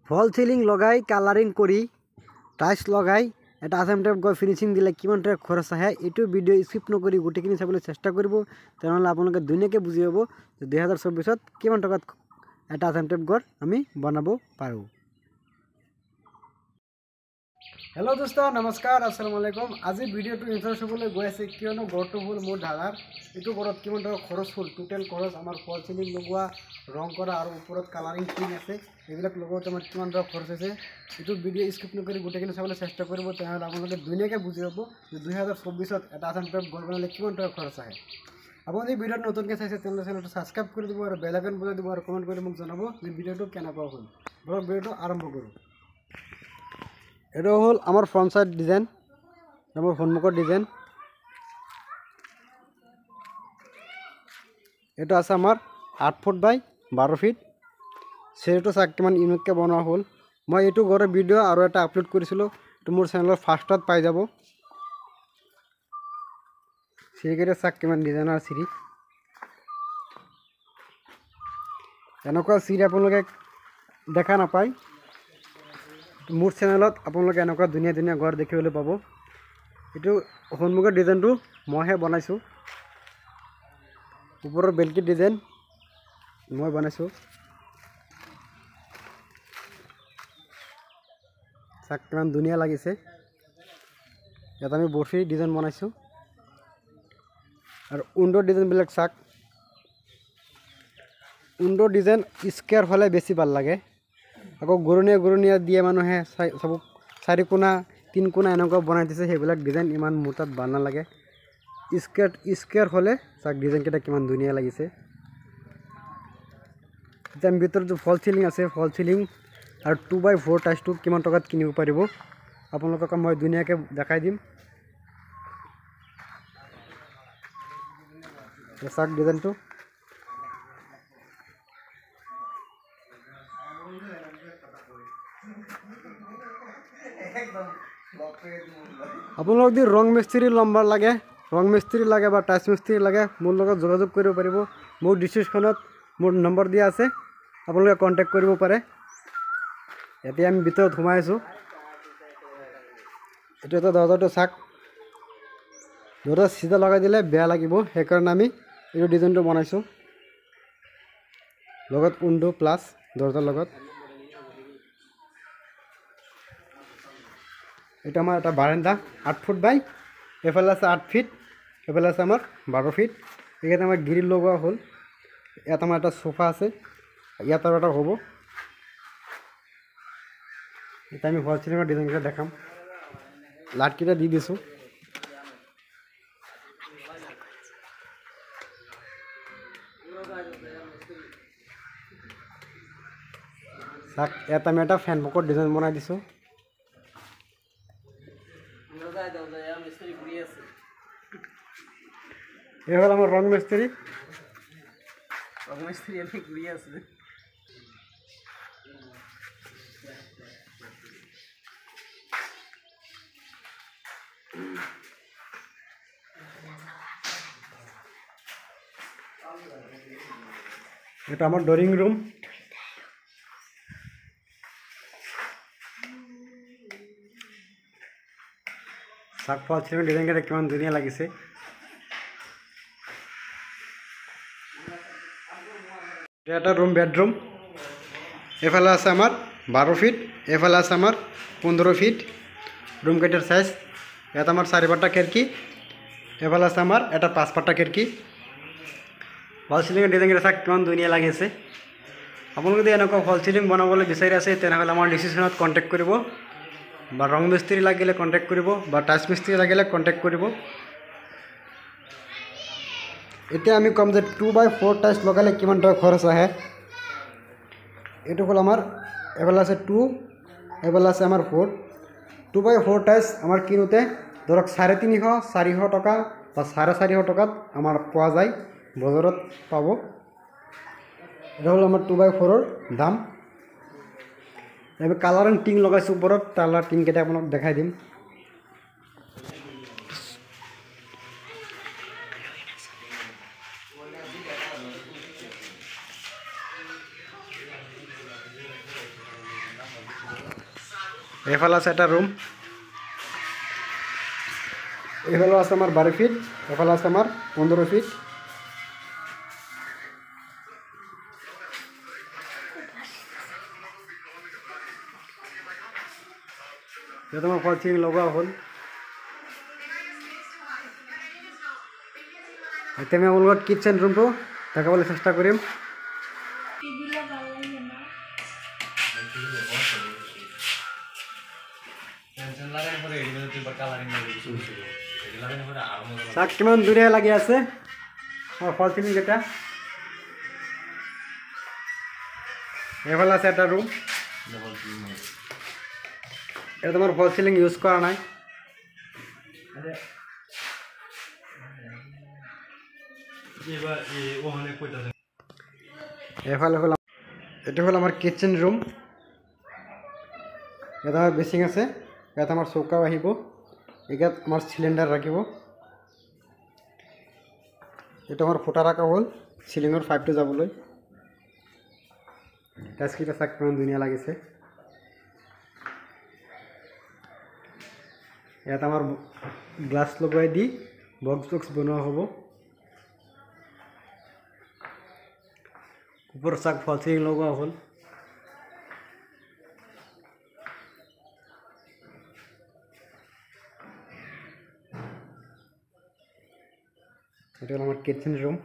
ফল সিলিং লগাই কালারিং করি টাইলস লগাই এটা আসাম টাইপ গৈ ফিনিচিং দিলে কিমান টাকা খরচ আহে এইটো ভিডিও স্কিপ নকৰি গোটেইখিনি চাবলৈ চেষ্টা কৰিব তেনেহ'লে আপোনালোকে ধুনীয়াকৈ বুজি পাব যে 2024 কিমান টকাত এটা আসাম টাইপ ঘৰ আমি বনাব পাৰোঁ। हेलो दोस्तों नमस्कार अस्सलामु अलैकुम। आज भिडिओ इन्ट्रोड्यूस होबले गई आछे कियनो घरटो हल मोर ढालार एटु घरत किमान टाका खरच हल टोटल खरच आमार फल सिलिंग लगोवा रंग करा और ऊपरत कालारिंग टिन आछे एबिलाक लगोते आमार किमान टाका खरच आछे एटु भिडिओ स्किप नकरि गोटेखिनि चाबले चेष्टा करिब तेनहले आपनालोके धुनियाके बुझि पाबो जे 2024 এটা আসাম টাইপ ঘর বানালে কিমান টাকা খরচ আহে। আপুনি ভিডিওটো নতুনকৈ চাইছে তেনহলে চেনেলটো সাবস্ক্রাইব কৰি দিব আৰু বেল আইকন বজাই দিব আৰু কমেন্ট কৰি মোক জনাব যে ভিডিওটো কেনেকুৱা হ'ল। বলক ভিডিওটো আৰম্ভ কৰোঁ। এটা হল আমাৰ ফ্ৰন্ট সাইড ডিজাইন আমাৰ সন্মুখৰ ডিজাইন এটা আছে আমাৰ 8 ফুট বাই 12 ফিট সেটো চাক কিমান ইউনিককে বনোৱা হল। মই এইটো ঘৰৰ ভিডিও আৰু এটা আপলোড কৰিছিলো তো মোৰ চেনেলৰ ফাৰ্ষ্টত পাই যাব। সিৰিকেৰে চাক কিমান ডিজাইনাৰ সিৰি এনেকুৱা সিৰি আপোনালোকে দেখা নাপায়। मोर चेनेलत आपलोगे एनेकुवा धुनिया धुनिया घर देखिबले पाबो। एटु सन्मुखर डिजाइनटु मइहे बनाइछु ऊपरर बेलकी डिजाइन मैं बनाइछु चाक किमान धुनिया लागिसे। यात आमी बर्फी डिजाइन बनाइछु और उन्डो डिजाइन बेलेग चाक उन्डो डिजाइन स्क्वायर हले बेसि ভাল লাগে। আকৌ গৰুণীয়া দিয়ে মানুহে সব চাৰি কোণা তিন কোণা এনেকুৱা বনাই দিছে সেইবিলাক ডিজাইন ইমান মোটাত ভাল নালাগে। স্কয়াৰ হলে চাক ডিজাইন কেইটা কিমান ধুনিয়া লাগিছে। এতিয়া ভিতৰত যে ফল সিলিং আছে ফল সিলিং আৰু 2x4 টাইলছটো কিমান টকাত কিনিব পাৰিব আপোনালোকক মই ধুনিয়াকৈ দেখাই দিম। চাক ডিজাইনটো আপোনালোক যদি ৰং মিস্ত্ৰী নম্বৰ লাগে ৰং মিস্ত্ৰী লাগে বা টাইলছ মিস্ত্ৰী লাগে মোৰ লগত যোগাযোগ কৰিব পাৰিব। মোৰ ডিসক্ৰিপশনত মোৰ নম্বৰ দিয়া আছে আপোনালোকে কন্টাক্ট কৰিব পাৰে। এতিয়া আমি ভিতৰত সোমাই আছো। এটা দৰজাটো চাক দৰজা সিধা লগাই দিলে বেয়া লাগিব সেইকাৰণে আমি এই ডিজাইনটো বনাইছো লগত উইন্ডো প্লাস দরজার লগত। এটা আমার একটা বারান্দা 8 ফুট বাই এফালে আছে 8 ফিট এফালে আছে আমার 12 ফিট। এখানে আমার গ্রিল লগোয়া হল। ইয়াত আমার একটা সোফা আছে ইয়াত আর একটা হবো। এটা আমি ফল সিলিংয়ের ডিজাইনটা দেখাম লাটকিটা দিয়ে দিছো। ইয়াত আমি একটা ফ্যান বকর ডিজাইন বনাই দিছো। ये हल आमार रंग मिस्त्री अनेक घुरिए आछे। এটা আমার ড্রয়িং রুম। চাক ফল সিলিং ডিজাইনটা কিমান ধুনিয়া লাগিছে। এটা রুম বেডরুম এফালে আছে আমার 12 ফিট এফালে আছে আমার 15 ফিট। রুম গেটের সাইজ এটা আমার 4 পাটা খিড়কি এফালে আছে আমার এটা 5 পাটা খিড়কি। ফল সিলিংয়ের ডিজাইনটা চাক কিমান ধুনিয়া লাগিছে। আপোনালোকে যদি এনেকুৱা ফল সিলিং বনাবলৈ বিচাৰি আছে তেনেহ'লে আমাৰ ডিসক্ৰিপশনত কন্টাক্ট কৰিব বা ৰং মিস্ত্ৰী লাগিলে কন্টাক্ট কৰিব বা টাইলছ মিস্ত্ৰী লাগিলে কন্টাক্ট কৰিব। এতিয়া আমি কম যে 2x4 টাইলছ লগালে কিমান টাকা খৰচ আহে। এইটো হল আমার এফালে আছে 2 এফালে আছে আমার 4 2x4 টাইলছ আমার কিনোতে ধরক 350 400 টাকা বা 450 টাকাত আমার পাওয়া যায় বজাৰত পাব। এটা হল আমাৰ 2x4 দাম। আমি কালাৰিং টিং লগাইছো উপৰত কালাৰ টিং কেইটা আপোনাক দেখাই দিম। এইফালে আছে এটা ৰুম, এইফালে আছে আমাৰ 12 ফিট, এইফালে আছে আমাৰ 15 ফিট। ইয়াত আমাৰ ফল চিলিং লগোৱা হ'ল। এতিয়া আমি আপোনালোকক কিটচেন ৰুমটো দেখাবলৈ চেষ্টা কৰিম। চাওক কিমান ধুনীয়া লাগি আছে ফল চিলিং কেইটা। এইফালে আছে এটা ৰুম, এটা তোমাৰ ফল চিলিং ইউজ কৰা নাই। এইফালে হ'ল এইটো হ'ল আমাৰ কিটচেন ৰুম। ইয়াত আমাৰ বেচিং আছে, ইয়াত আমাৰ চৌকাও আহিব, ইয়াত আমাৰ চিলিণ্ডাৰ ৰাখিব। এইটো আমাৰ ফুটা ৰাখা হ'ল চিলিঙৰ পাইপটো যাবলৈ। টাইলছকেইটা চাওক কিমান ধুনীয়া লাগিছে। ইয়াত আমাৰ গ্লাছ লগাই দি বক্স বনোৱা হ'ব। ওপৰত চাওক ফল চিলিং লগোৱা হ'ল। এটা হল আমাৰ কিচেন ৰুম।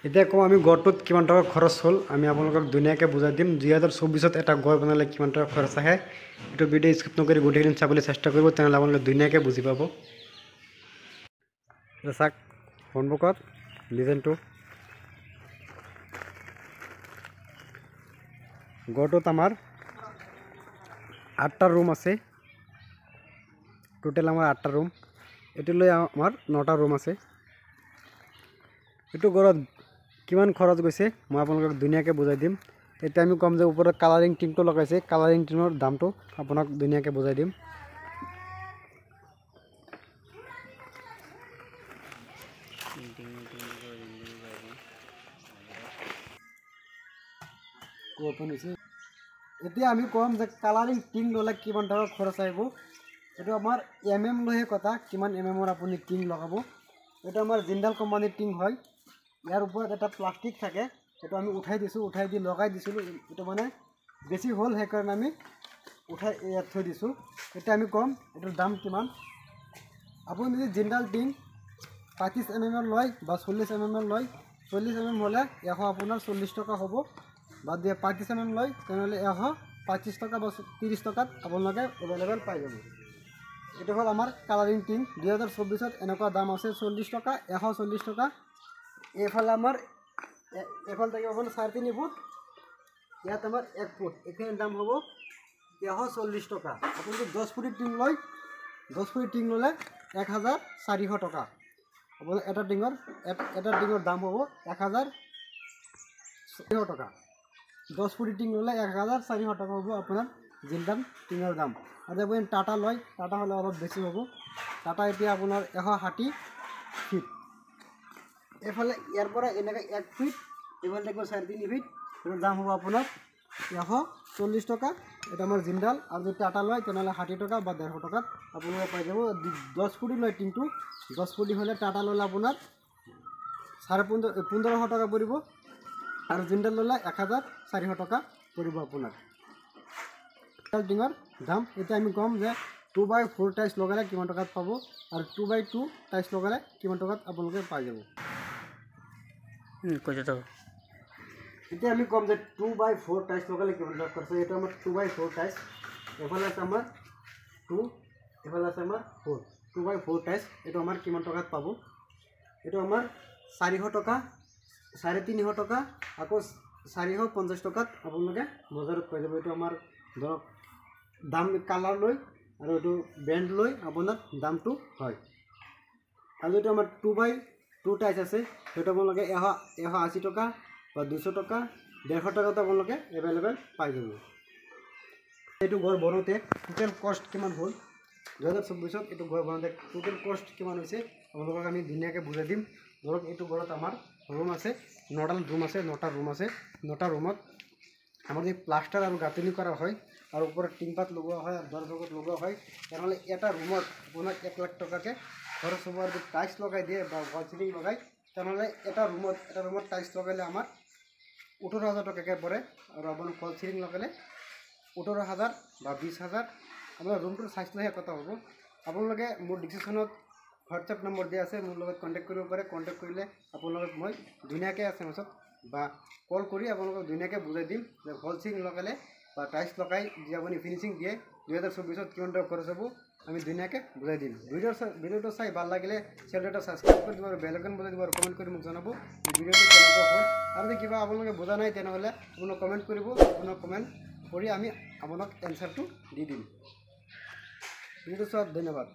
এতিয়া কম আমি গড়টোত কিমান টাকা খৰচ হ'ল আমি আপোনালোকক ধুনীয়াকৈ বুজাই দিম। 2024 এটা গড় বনালে কিমান টাকা খৰচ আহে এইটো ভিডিঅ' স্কিপ নকৰি গোটেইখিনি চাবলৈ চেষ্টা কৰিব, তেনেহ'লে আপোনালোকে ধুনীয়াকৈ বুজি পাব। চাওক সন্মুখত ডিজাইনটো। গড়টোত আমাৰ 8টা ৰুম আছে, টোটেল আমাৰ 8টা ৰুম। এইটো লৈ আমাৰ 9টা ৰুম আছে। এইটো ঘৰত কিমান খৰচ গৈছে মই আপোনালোকক ধুনীয়াকৈ বুজাই দিম। এতিয়া আমি কম যে ওপৰত কালাৰিং টিনটো লগাইছে, কালাৰিং টিনৰ দামটো আপোনাক ধুনীয়াকৈ বুজাই দিম। এতিয়া আমি কম যে কালাৰিং টিন ল'লে কিমান টকা খৰচ আহিব। এইটো আমাৰ লৈহে কথা, কিমান ৰ আপুনি টিন লগাব। এইটো আমাৰ জিন্দাল কোম্পানীৰ টিন হয়। ইয়াৰ ওপৰত এটা প্লাষ্টিক থাকে, সেইটো আমি উঠাই দিছোঁ, উঠাই দি লগাই দিছিলোঁ। এইটো মানে বেছি হ'ল সেইকাৰণে আমি উঠাই ইয়াত থৈ দিছোঁ। এতিয়া আমি কম এইটোৰ দাম কিমান। আপুনি যদি জিন্দাল টিন 35 mm লয় বা 40 mm লয়, 40 mm হ'লে আপোনাৰ 40 টকা হ'ব, বা 35 mm লয় তেনেহ'লে 125 টকা বা 30 টকাত আপোনালোকে এভেইলেবল পাই যাব। এইটো হ'ল আমাৰ কালাৰিং টিন। 2024 এনেকুৱা দাম আছে 40 টকা, 140 টকা। এইফালে আমাৰ এইফালে থাকিব আপোনাৰ 3.5 ফুট, ইয়াত আমাৰ 1 ফুট, এইখিনিৰ দাম হ'ব 140 টকা। আপুনি যদি 10 ফুটি টিং লয়, 10 ফুটি টিং ল'লে 1400 টকা। আপোনাৰ এটা টিঙৰ দাম হ'ব 1400 টকা। 10 ফুটি টিং ল'লে 1400 টকা হ'ব আপোনাৰ জিন্দাল টিঙৰ দাম। আৰু যদি আপুনি টাটা লয়, টাটা হ'লে অলপ বেছি হ'ব। টাটা এতিয়া আপোনাৰ 160 ফিট। এইফালে ইয়াৰ পৰা এনেকৈ 1 ফিট, এইফালে থাকিব 3.5 ফিট। এইটোৰ দাম হ'ব আপোনাৰ 140 টকা। এটা আমাৰ জিন্দাল। আৰু যদি টাটা লয় তেনেহ'লে 60 টকা বা 150 টকাত আপোনালোকে পাই যাব। 10 ফুটি লয় টিংটো, 10 ফুটি হ'লে টাটা ল'লে আপোনাৰ 1500 টকা পৰিব, আৰু জিন্দাল ল'লে 1400 টকা পৰিব আপোনাৰ টিঙৰ দাম। এতিয়া আমি ক'ম যে 2x4 টাইলছ লগালে কিমান টকাত পাব, আৰু 2x2 টাইলছ লগালে কিমান টকাত আপোনালোকে পাই যাব। এতিয়া আমি ক'ম যে 2x4 টাইলছ লগালে কিমান টকা খৰচ হয়। এইটো আমাৰ 2x4 টাইলছ। এফালে আছে আমাৰ 2, এফালে আছে আমাৰ 4। 2x4 টাইলছ এইটো আমাৰ কিমান টকাত পাব। এইটো আমাৰ 400 টকা, 350 টকা, আকৌ 450 টকাত আপোনালোকে বজাৰত পাই যাব। এইটো আমাৰ ধৰক দাম কালাৰ লৈ আৰু এইটো ব্ৰেণ্ড লৈ আপোনাৰ দামটো হয়। আৰু এইটো আমাৰ 2x2 টাইলছ আছে, সেইটো আপোনালোকে 180 টকা বা 200 টকা, 150 টকাত আপোনালোকে এভেইলেবল পাই যাব। এইটো ঘৰ বনাওঁতে টোটেল কষ্ট কিমান হ'ল 2024 এইটো ঘৰ বনাওঁতে টোটেল কষ্ট কিমান হৈছে আপোনালোকক আমি ধুনীয়াকৈ বুজাই দিম। ধৰক এইটো ঘৰত আমাৰ ৰুম আছে, 9টা ৰুম আছে, 9টা ৰুম আছে। 9টা ৰুমত আমাৰ যদি প্লাষ্টাৰ আৰু গাঁথনি কৰা হয় আৰু ওপৰত টিনপাত লগোৱা হয় আৰু দৰজা লগোৱা হয়, তেনেহ'লে এটা ৰুমত আপোনাৰ 1 লাখ টকাকৈ খৰচ হ'ব। আৰু যদি টাইলছ লগাই দিয়ে বা ৱাল চিলিং লগাই, তেনেহ'লে এটা ৰুমত টাইলছ লগালে আমাৰ 18,000 টকাকৈ পৰে। আৰু আপোনাৰ ৱাল চিলিং লগালে 18,000 বা 20,000। আপোনাৰ ৰুমটোৰ চাইজ লৈহে কথা হ'ব। আপোনালোকে মোৰ ডিছক্ৰিপশ্যনত হোৱাটছএপ নম্বৰ দিয়া আছে, মোৰ লগত কণ্টেক্ট কৰিব পাৰে। কণ্টেক্ট কৰিলে আপোনালোকক মই ধুনীয়াকৈ এছএমএছত বা কল কৰি আপোনালোকক ধুনীয়াকৈ বুজাই দিম যে ৱাল চিলিং লগালে বা টাইলছ লগাই যদি আপুনি ফিনিচিং দিয়ে 2024-ত কিমান টকা খৰচ হ'ব, আমি ধুনীয়াকৈ বুজাই দিম। ভিডিঅ'টো চাই ভাল লাগিলে চেনেলটো ছাবস্ক্ৰাইব কৰি দিব আৰু বেল আইকন বজাই দিব আৰু কমেণ্ট কৰি মোক জনাব ভিডিঅ'টো কেনেকুৱা হ'ল। আৰু যদি কিবা আপোনালোকে বুজা নাই তেনেহ'লে আপোনাক কমেণ্ট কৰিব, আপোনাক কমেণ্ট কৰি আমি আপোনাক এনচাৰটো দি দিম। ভিডিঅ'টো চোৱাত ধন্যবাদ।